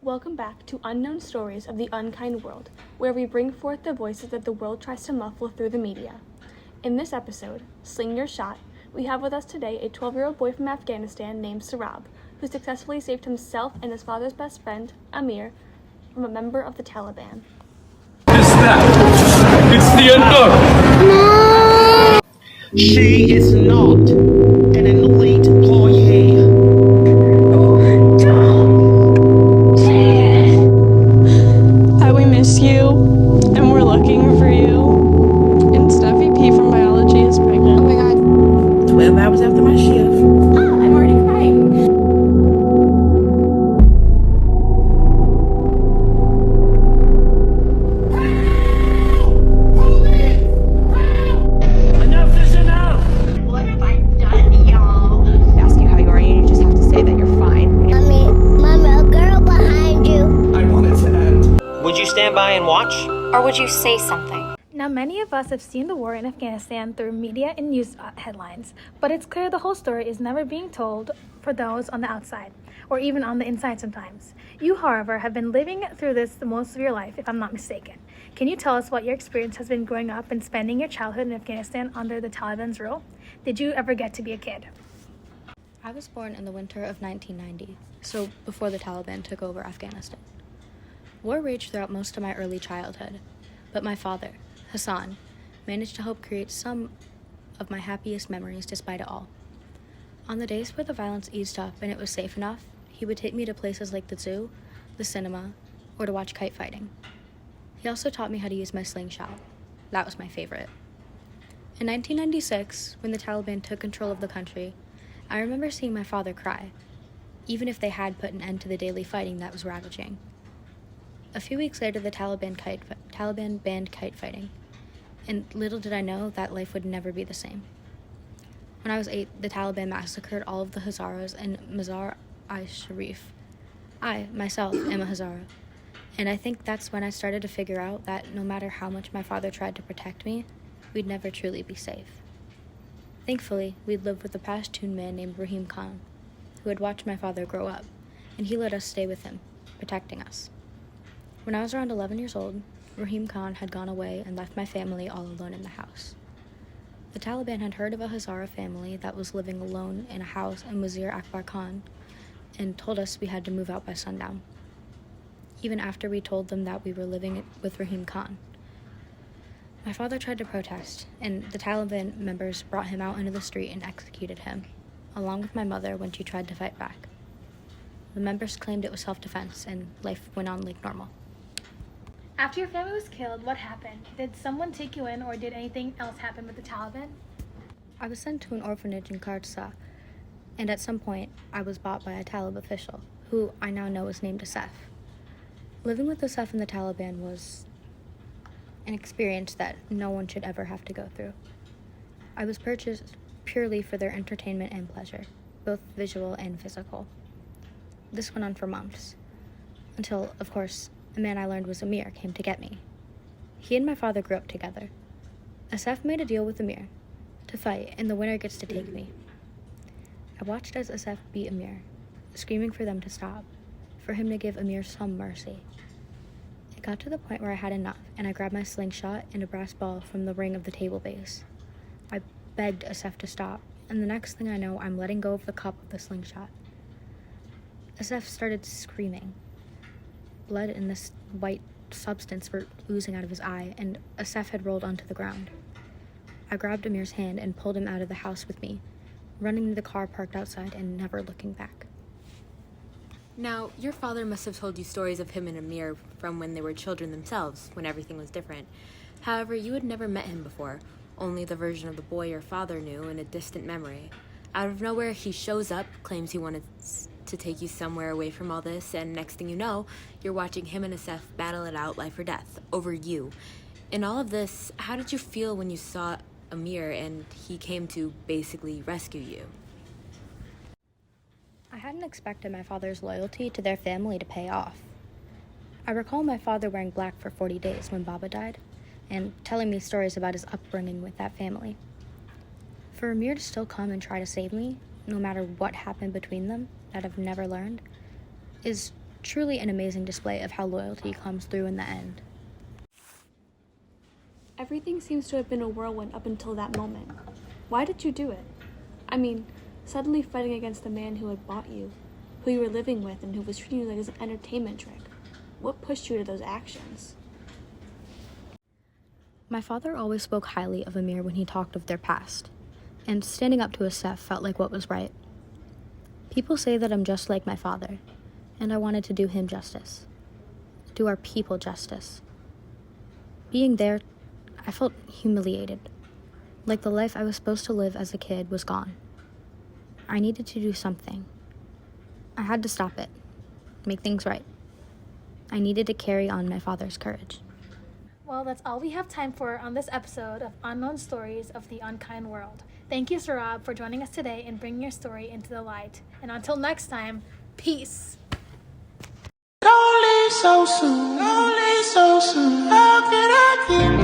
Welcome back to Unknown Stories of the Unkind World, where we bring forth the voices that the world tries to muffle through the media. In this episode, Sling Your Shot, we have with us today a 12-year-old boy from Afghanistan named Sohrab, who successfully saved himself and his father's best friend, Amir, from a member of the Taliban. It's that. It's the unknown. She is not an elite employee. We miss you, and we're looking for you. And Steffi P from biology is pregnant. Oh my god. 12 hours after my shift. I'm already crying. Enough is enough! What have I done, y'all? Ask you how you are, and you just have to say that you're fine. Mommy, a girl behind you. I want it to end. Would you stand by and watch? Or would you say something? Now, many of us have seen the war in Afghanistan through media and news headlines, but it's clear the whole story is never being told for those on the outside, or even on the inside sometimes. You, however, have been living through this the most of your life, if I'm not mistaken. Can you tell us what your experience has been growing up and spending your childhood in Afghanistan under the Taliban's rule? Did you ever get to be a kid? I was born in the winter of 1990, so before the Taliban took over Afghanistan. War raged throughout most of my early childhood, but my father, Hassan, managed to help create some of my happiest memories despite it all. On the days where the violence eased up and it was safe enough, he would take me to places like the zoo, the cinema, or to watch kite fighting. He also taught me how to use my slingshot. That was my favorite. In 1996, when the Taliban took control of the country, I remember seeing my father cry, even if they had put an end to the daily fighting that was ravaging. A few weeks later, the Taliban banned kite fighting, and little did I know that life would never be the same. When I was 8, the Taliban massacred all of the Hazaras in Mazar-i-Sharif. I, myself, am a Hazara, and I think that's when I started to figure out that no matter how much my father tried to protect me, we'd never truly be safe. Thankfully, we'd lived with a Pashtun man named Rahim Khan, who had watched my father grow up, and he let us stay with him, protecting us. When I was around 11 years old, Rahim Khan had gone away and left my family all alone in the house. The Taliban had heard of a Hazara family that was living alone in a house in Wazir Akbar Khan and told us we had to move out by sundown, even after we told them that we were living with Rahim Khan. My father tried to protest, and the Taliban members brought him out into the street and executed him, along with my mother when she tried to fight back. The members claimed it was self-defense, and life went on like normal. After your family was killed, what happened? Did someone take you in, or did anything else happen with the Taliban? I was sent to an orphanage in Khartoum, and at some point, I was bought by a Talib official, who I now know is named Asef. Living with Asef and the Taliban was an experience that no one should ever have to go through. I was purchased purely for their entertainment and pleasure, both visual and physical. This went on for months, until, of course, a man I learned was Amir came to get me. He and my father grew up together. Asef made a deal with Amir to fight, and the winner gets to take me. I watched as Asef beat Amir, screaming for them to stop, for him to give Amir some mercy. It got to the point where I had enough, and I grabbed my slingshot and a brass ball from the ring of the table base. I begged Asef to stop, and the next thing I know, I'm letting go of the cup of the slingshot. Asef started screaming. Blood and this white substance were oozing out of his eye, and Asef had rolled onto the ground. I grabbed Amir's hand and pulled him out of the house with me, running to the car parked outside and never looking back. Now, your father must have told you stories of him and Amir from when they were children themselves, when everything was different. However, you had never met him before, only the version of the boy your father knew in a distant memory. Out of nowhere, he shows up, claims he wanted to take you somewhere away from all this, and next thing you know, you're watching him and Asef battle it out life or death, over you. In all of this, how did you feel when you saw Amir and he came to basically rescue you? I hadn't expected my father's loyalty to their family to pay off. I recall my father wearing black for 40 days when Baba died, and telling me stories about his upbringing with that family. For Amir to still come and try to save me, no matter what happened between them, that I've never learned, is Truly an amazing display of how loyalty comes through in the end. Everything seems to have been a whirlwind up until that moment. Why did you do it? I mean, suddenly fighting against the man who had bought you, who you were living with, and who was treating you like an entertainment trick. What pushed you to those actions? My father always spoke highly of Amir when he talked of their past, and standing up to Asef felt like what was right. People say that I'm just like my father, and I wanted to do him justice. Do our people justice. Being there, I felt humiliated, like the life I was supposed to live as a kid was gone. I needed to do something. I had to stop it, make things right. I needed to carry on my father's courage. Well, that's all we have time for on this episode of Unknown Stories of the Unkind World. Thank you, Sohrab, for joining us today and bringing your story into the light. And until next time, peace. Don't leave so soon. Don't leave so soon. How can I keep